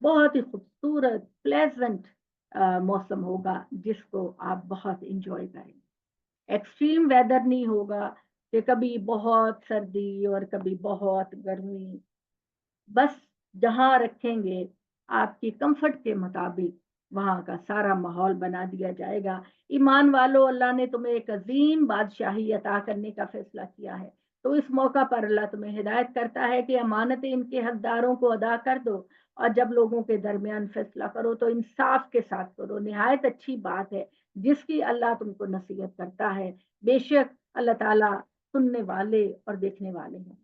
بہت ہی خوبصورت پلیزنٹ موسم ہوگا جس کو آپ بہت انجوائے کریں گے۔ ایکسٹریم ویدر نہیں ہوگا کہ کبھی بہت سردی اور کبھی بہت گرمی، بس جہاں رکھیں گے آپ کی کمفرٹ کے مطابق وہاں کا سارا ماحول بنا دیا جائے گا۔ ایمان والو، اللہ نے تمہیں ایک عظیم بادشاہی عطا کرنے کا فیصلہ کیا ہے، تو اس موقع پر اللہ تمہیں ہدایت کرتا ہے کہ امانتیں ان کے حقداروں کو ادا کر دو، اور جب لوگوں کے درمیان فیصلہ کرو تو انصاف کے ساتھ کرو، نہایت اچھی بات ہے جس کی اللہ تم کو نصیحت کرتا ہے، بے شک اللہ تعالیٰ سننے والے اور دیکھنے والے ہیں۔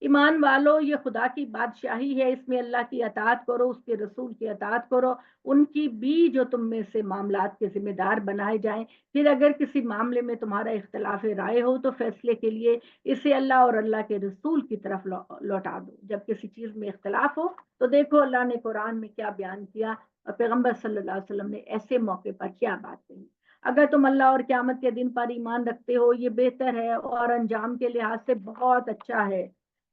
ایمان والو، یہ خدا کی بادشاہی ہے، اس میں اللہ کی اطاعت کرو، اس کے رسول کی اطاعت کرو، ان کی بھی جو تم میں سے معاملات کے ذمہ دار بنائے جائیں۔ پھر اگر کسی معاملے میں تمہارا اختلاف رائے ہو تو فیصلے کے لیے اسے اللہ اور اللہ کے رسول کی طرف لوٹا دو۔ جب کسی چیز میں اختلاف ہو تو دیکھو اللہ نے قرآن میں کیا بیان کیا اور پیغمبر صلی اللہ علیہ وسلم نے ایسے موقع پر کیا بات کہی۔ اگر تم اللہ اور قیامت کے دن پر ایمان رکھتے ہو یہ بہتر ہے اور انجام کے لحاظ سے بہت اچھا ہے۔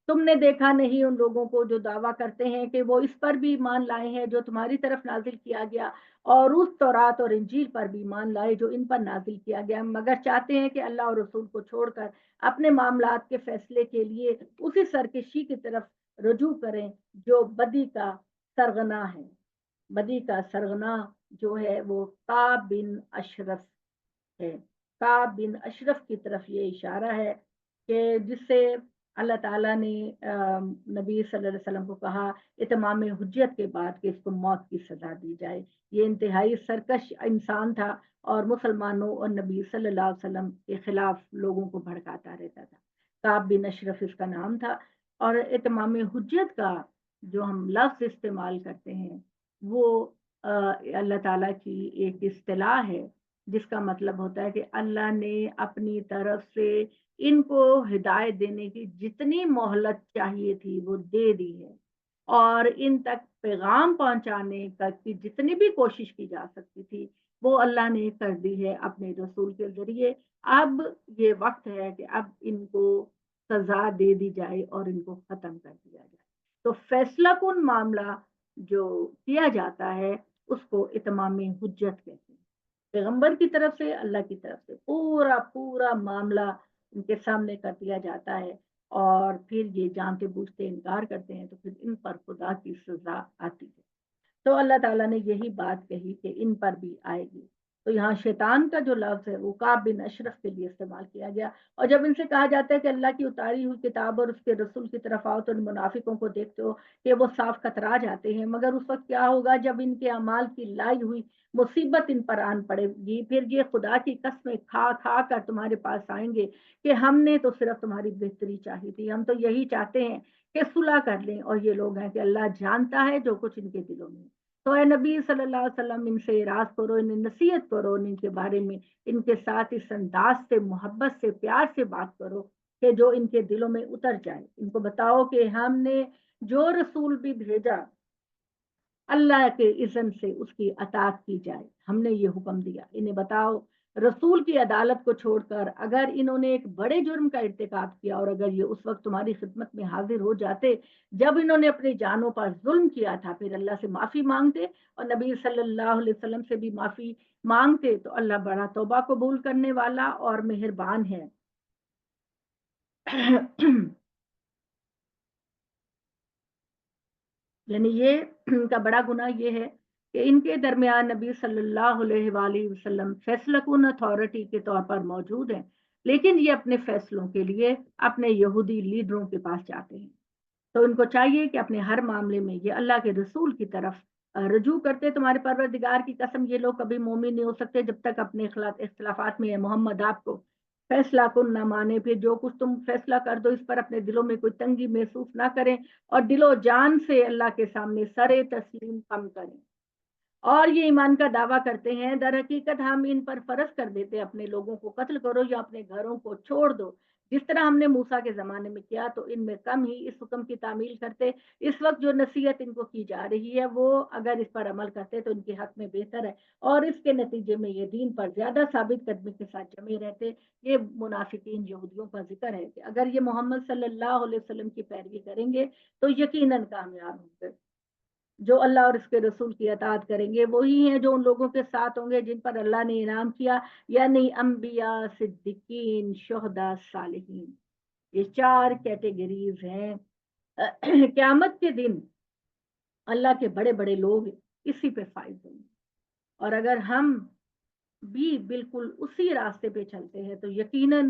تم نے دیکھا نہیں ان لوگوں کو جو دعویٰ کرتے ہیں کہ وہ اس پر بھی ایمان لائے ہیں جو تمہاری طرف نازل کیا گیا، اور اس تورات اور انجیل پر بھی ایمان لائے جو ان پر نازل کیا گیا، مگر چاہتے ہیں کہ اللہ اور رسول کو چھوڑ کر اپنے معاملات کے فیصلے کے لیے اسی سرکشی کی طرف رجوع کریں جو بدی کا سرغنا ہے۔ بدی کا سرغنا جو ہے وہ کعب بن اشرف ہے۔ کعب بن اشرف کی طرف یہ اشارہ ہے کہ جس سے اللہ تعالیٰ نے نبی صلی اللہ علیہ وسلم کو کہا اتمام حجت کے بعد کہ اس کو موت کی سزا دی جائے۔ یہ انتہائی سرکش انسان تھا اور مسلمانوں اور نبی صلی اللہ علیہ وسلم کے خلاف لوگوں کو بھڑکاتا رہتا تھا۔ کعب بن اشرف اس کا نام تھا۔ اور اتمام حجت کا جو ہم لفظ استعمال کرتے ہیں وہ اللہ تعالیٰ کی ایک اصطلاح ہے جس کا مطلب ہوتا ہے کہ اللہ نے اپنی طرف سے ان کو ہدایت دینے کی جتنی مہلت چاہیے تھی وہ دے دی ہے، اور ان تک پیغام پہنچانے کی جتنی بھی کوشش کی جا سکتی تھی وہ اللہ نے کر دی ہے اپنے رسول کے ذریعے۔ اب یہ وقت ہے کہ اب ان کو سزا دے دی جائے اور ان کو ختم کر دیا جائے۔ تو فیصلہ کن معاملہ جو کیا جاتا ہے اس کو اتمام حجت کہتے ہیں۔ پیغمبر کی طرف سے اللہ کی طرف سے پورا پورا معاملہ ان کے سامنے کر دیا جاتا ہے، اور پھر یہ جانتے بوجھتے انکار کرتے ہیں تو پھر ان پر خدا کی سزا آتی ہے۔ تو اللہ تعالیٰ نے یہی بات کہی کہ ان پر بھی آئے گی۔ تو یہاں شیطان کا جو لفظ ہے وہ کعب بن اشرف کے لیے استعمال کیا گیا، اور جب ان سے کہا جاتا ہے کہ اللہ کی اتاری ہوئی کتاب اور اس کے رسول کی طرف آؤ تو ان منافقوں کو دیکھتے ہو کہ وہ صاف کترا جاتے ہیں، مگر اس وقت کیا ہوگا جب ان کے اعمال کی لائی ہوئی مصیبت ان پر آن پڑے گی، پھر یہ خدا کی قسمیں کھا کھا کر تمہارے پاس آئیں گے کہ ہم نے تو صرف تمہاری بہتری چاہی تھی، ہم تو یہی چاہتے ہیں کہ صلح کر لیں، اور یہ لوگ ہیں کہ اللہ جانتا ہے جو کچھ ان کے دلوں میں۔ تو اے نبی صلی اللہ علیہ وسلم ان سے اعراض کرو، انہیں نصیحت کرو، ان کے بارے میں ان کے ساتھ اس انداز سے محبت سے پیار سے بات کرو کہ جو ان کے دلوں میں اتر جائے۔ ان کو بتاؤ کہ ہم نے جو رسول بھی بھیجا اللہ کے اذن سے اس کی اطاعت کی جائے، ہم نے یہ حکم دیا۔ انہیں بتاؤ رسول کی عدالت کو چھوڑ کر اگر انہوں نے ایک بڑے جرم کا ارتکاب کیا اور اگر یہ اس وقت تمہاری خدمت میں حاضر ہو جاتے جب انہوں نے اپنی جانوں پر ظلم کیا تھا، پھر اللہ سے معافی مانگتے اور نبی صلی اللہ علیہ وسلم سے بھی معافی مانگتے تو اللہ بڑا توبہ قبول کرنے والا اور مہربان ہے۔ یعنی یہ ان کا بڑا گناہ یہ ہے کہ ان کے درمیان نبی صلی اللہ علیہ وآلہ وسلم فیصلہ کن اتھارٹی کے طور پر موجود ہیں، لیکن یہ اپنے فیصلوں کے لیے اپنے یہودی لیڈروں کے پاس جاتے ہیں۔ تو ان کو چاہیے کہ اپنے ہر معاملے میں یہ اللہ کے رسول کی طرف رجوع کرتے۔ تمہارے پروردگار کی قسم یہ لوگ کبھی مومن نہیں ہو سکتے جب تک اپنے اختلافات میں محمد آپ کو فیصلہ کن نہ مانے، پھر جو کچھ تم فیصلہ کر دو اس پر اپنے دلوں میں کوئی تنگی محسوس نہ کریں، اور دل و جان سے اللہ کے سامنے سرے تسلیم کم کریں۔ اور یہ ایمان کا دعویٰ کرتے ہیں در حقیقت ہم ان پر فرض کر دیتے اپنے لوگوں کو قتل کرو یا اپنے گھروں کو چھوڑ دو جس طرح ہم نے موسیٰ کے زمانے میں کیا، تو ان میں کم ہی اس حکم کی تعمیل کرتے۔ اس وقت جو نصیحت ان کو کی جا رہی ہے وہ اگر اس پر عمل کرتے تو ان کے حق میں بہتر ہے، اور اس کے نتیجے میں یہ دین پر زیادہ ثابت قدمی کے ساتھ جمے رہتے۔ یہ منافقین یہودیوں کا ذکر ہے کہ اگر یہ محمد صلی اللہ علیہ وسلم کی پیروی کریں گے تو یقیناً کامیاب ہوں گے۔ جو اللہ اور اس کے رسول کی اطاعت کریں گے وہی ہیں جو ان لوگوں کے ساتھ ہوں گے جن پر اللہ نے انعام کیا، یعنی انبیاء، صدیقین، شہداء، صالحین۔ یہ 4 کیٹیگریز ہیں۔ قیامت کے دن اللہ کے بڑے بڑے لوگ اسی پہ فائز ہوں گے، اور اگر ہم بھی بالکل اسی راستے پہ چلتے ہیں تو یقیناً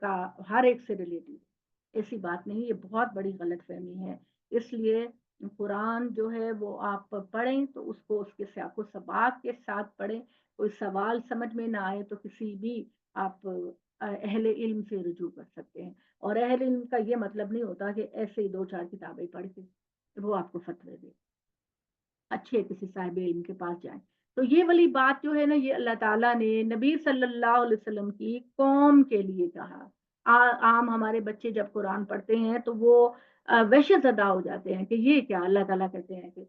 کا ہر ایک سے ریلیٹڈ، ایسی بات نہیں، یہ بہت بڑی غلط فہمی ہے۔ اس لیے قرآن جو ہے وہ آپ پڑھیں تو اس کو اس کے سیاق و سباق کے ساتھ پڑھیں، کوئی سوال سمجھ میں نہ آئے تو کسی بھی آپ اہل علم سے رجوع کر سکتے ہیں، اور اہل علم کا یہ مطلب نہیں ہوتا کہ ایسے ہی 2-4 کتابیں پڑھ کے وہ آپ کو فتوے دے، اچھے کسی صاحب علم کے پاس جائیں۔ تو یہ والی بات جو ہے نا، یہ اللہ تعالیٰ نے نبی صلی اللہ علیہ وسلم کی قوم کے لیے کہا۔ عام ہمارے بچے جب قرآن پڑھتے ہیں تو وہ وحشت زدہ ہو جاتے ہیں کہ یہ کیا، اللہ تعالیٰ کہتے ہیں کہ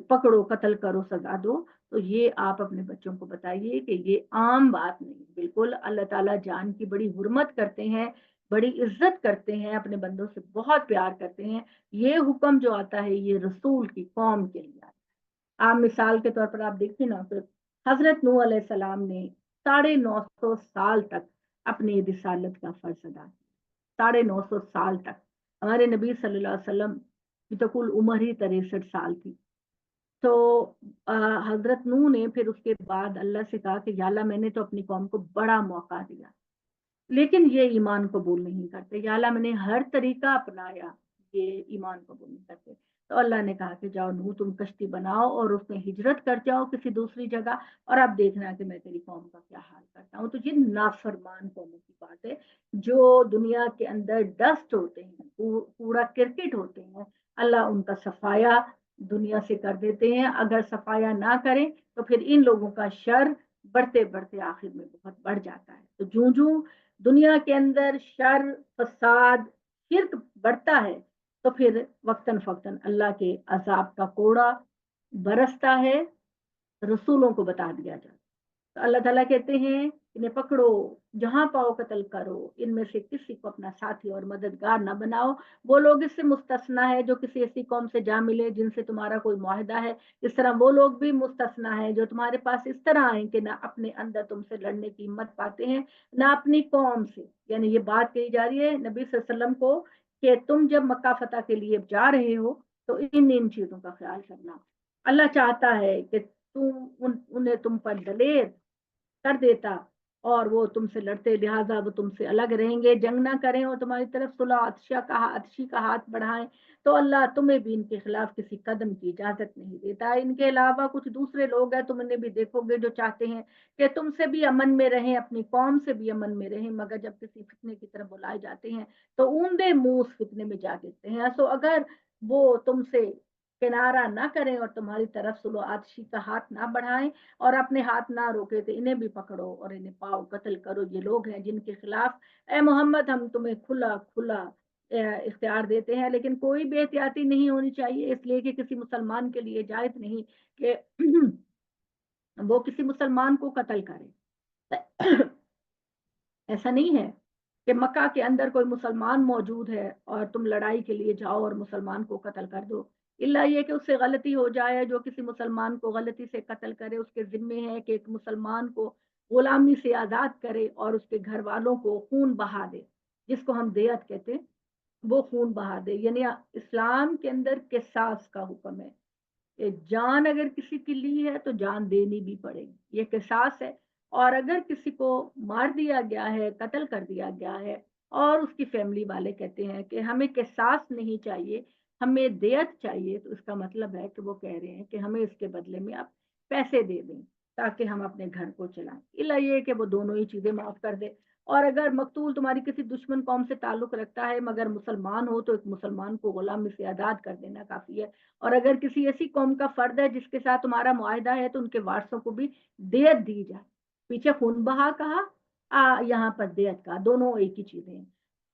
پکڑو، قتل کرو، سزا دو۔ تو یہ آپ اپنے بچوں کو بتائیے کہ یہ عام بات نہیں، بالکل اللہ تعالیٰ جان کی بڑی حرمت کرتے ہیں، بڑی عزت کرتے ہیں، اپنے بندوں سے بہت پیار کرتے ہیں۔ یہ حکم جو آتا ہے یہ رسول کی قوم کے لیے آتا ہے۔ آپ مثال کے طور پر آپ دیکھیں نا، پھر حضرت نوح علیہ السلام نے 950 سال تک اپنی رسالت کا فرض ادا کیا، 950 سال تک۔ ہمارے نبی صلی اللہ علیہ وسلم کی تو کل عمر ہی 63 سال تھی۔ تو حضرت نوح نے پھر اس کے بعد اللہ سے کہا کہ یا اللہ، میں نے تو اپنی قوم کو بڑا موقع دیا لیکن یہ ایمان قبول نہیں کرتے، یا اللہ میں نے ہر طریقہ اپنایا، یہ ایمان قبول نہیں کرتے۔ تو اللہ نے کہا کہ جاؤ نوح، تم کشتی بناؤ اور اس میں ہجرت کر جاؤ کسی دوسری جگہ، اور اب دیکھنا کہ میں تیری قوم کا کیا حال کرتا ہوں۔ تو یہ نافرمان قوموں کی بات ہے، جو دنیا کے اندر ڈسٹ ہوتے ہیں، کوڑا کرکٹ ہوتے ہیں، اللہ ان کا صفایا دنیا سے کر دیتے ہیں۔ اگر صفایا نہ کریں تو پھر ان لوگوں کا شر بڑھتے بڑھتے آخر میں بہت بڑھ جاتا ہے۔ تو جوں جوں دنیا کے اندر شر، فساد، شرک بڑھتا ہے تو پھر وقتاً فوقتاً اللہ کے عذاب کا کوڑا برستا ہے، رسولوں کو بتا دیا جاتا ہے۔ تو اللہ تعالیٰ کہتے ہیں انہیں پکڑو، جہاں پاؤ قتل کرو، ان میں سے کسی کو اپنا ساتھی اور مددگار نہ بناؤ۔ وہ لوگ اس سے مستثنا ہے جو کسی ایسی قوم سے جا ملے جن سے تمہارا کوئی معاہدہ ہے، اس طرح وہ لوگ بھی مستثنا ہے جو تمہارے پاس اس طرح آئیں کہ نہ اپنے اندر تم سے لڑنے کی ہمت پاتے ہیں نہ اپنی قوم سے۔ یعنی یہ بات کہی جا رہی ہے نبی صلی اللہ علیہ وسلم کو کہ تم جب مکہ فتح کے لیے جا رہے ہو تو ان چیزوں کا خیال کرنا۔ اللہ چاہتا ہے کہ انہیں تم پر دلیر کر دیتا اور وہ تم سے لڑتے، لہٰذا وہ تم سے الگ رہیں گے، جنگ نہ کریں اور تمہاری طرف صلح عطشی کا ہاتھ بڑھائیں۔ تو اللہ تمہیں بھی ان کے خلاف کسی قدم کی اجازت نہیں دیتا۔ ان کے علاوہ کچھ دوسرے لوگ ہیں، تم انہیں بھی دیکھو گے، جو چاہتے ہیں کہ تم سے بھی امن میں رہیں، اپنی قوم سے بھی امن میں رہیں، مگر جب کسی فتنے کی طرف بلائے جاتے ہیں تو اوندے منہ اس فتنے میں جا دیتے ہیں۔ سو اگر وہ تم سے کنارہ نہ کریں اور تمہاری طرف صلح عطشی کا ہاتھ نہ بڑھائیں اور اپنے ہاتھ نہ روکے تو انہیں بھی پکڑو اور انہیں پاؤ قتل کرو۔ یہ لوگ ہیں جن کے خلاف اے محمد ہم تمہیں کھلا کھلا اختیار دیتے ہیں، لیکن کوئی بے احتیاطی نہیں ہونی چاہیے، اس لیے کہ کسی مسلمان کے لیے جائز نہیں کہ وہ کسی مسلمان کو قتل کرے۔ ایسا نہیں ہے کہ مکہ کے اندر کوئی مسلمان موجود ہے اور تم لڑائی کے لیے جاؤ اور مسلمان کو قتل کر دو، اللہ یہ کہ اس سے غلطی ہو جائے، جو کسی مسلمان کو غلطی سے قتل کرے اس کے ذمے ہے کہ ایک مسلمان کو غلامی سے آزاد کرے اور اس کے گھر والوں کو خون بہا دے، جس کو ہم دیت کہتے ہیں، وہ خون بہا دے۔ یعنی اسلام کے اندر قصاص کا حکم ہے کہ جان اگر کسی کی لی ہے تو جان دینی بھی پڑے گی، یہ قصاص ہے۔ اور اگر کسی کو مار دیا گیا ہے، قتل کر دیا گیا ہے اور اس کی فیملی والے کہتے ہیں کہ ہمیں قصاص نہیں چاہیے، ہمیں دیت چاہیے، تو اس کا مطلب ہے کہ وہ کہہ رہے ہیں کہ ہمیں اس کے بدلے میں آپ پیسے دے دیں تاکہ ہم اپنے گھر کو چلائیں، اللہ یہ کہ وہ دونوں ہی چیزیں معاف کر دے۔ اور اگر مقتول تمہاری کسی دشمن قوم سے تعلق رکھتا ہے مگر مسلمان ہو تو ایک مسلمان کو غلامی سے آزاد کر دینا کافی ہے۔ اور اگر کسی ایسی قوم کا فرد ہے جس کے ساتھ تمہارا معاہدہ ہے تو ان کے وارثوں کو بھی دیت دی جائے۔ پیچھے خون بہا کہا، یہاں پر دیت کا، دونوں ایک ہی چیزیں ہیں۔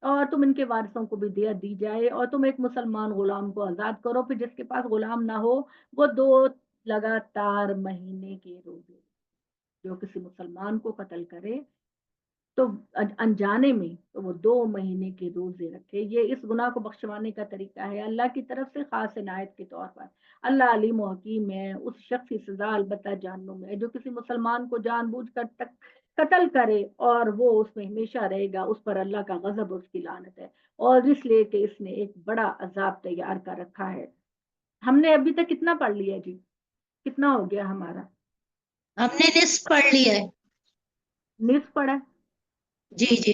اور تم ان کے وارثوں کو بھی دیت دی جائے اور تم ایک مسلمان غلام کو آزاد کرو، پھر جس کے پاس غلام نہ ہو وہ 2 لگاتار مہینے کے روزے، جو کسی مسلمان کو قتل کرے تو انجانے میں تو وہ 2 مہینے کے روزے رکھے۔ یہ اس گناہ کو بخشوانے کا طریقہ ہے اللہ کی طرف سے خاص عنایت کے طور پر۔ اللہ علیم و حکیم ہے، اس شخص کی سزا البتہ جہنم ہے جو کسی مسلمان کو جان بوجھ کر قتل کرے اور وہ اس میں ہمیشہ رہے گا، اس پر اللہ کا غضب اور اس کی لعنت ہے، اور اس لیے کہ اس نے ایک بڑا عذاب تیار کر رکھا ہے۔ ہم نے ابھی تک کتنا پڑھ لیا جی؟ کتنا ہو گیا ہمارا؟ ہم نے نصف پڑھ لیا ہے۔ نصف پڑھا؟ جی جی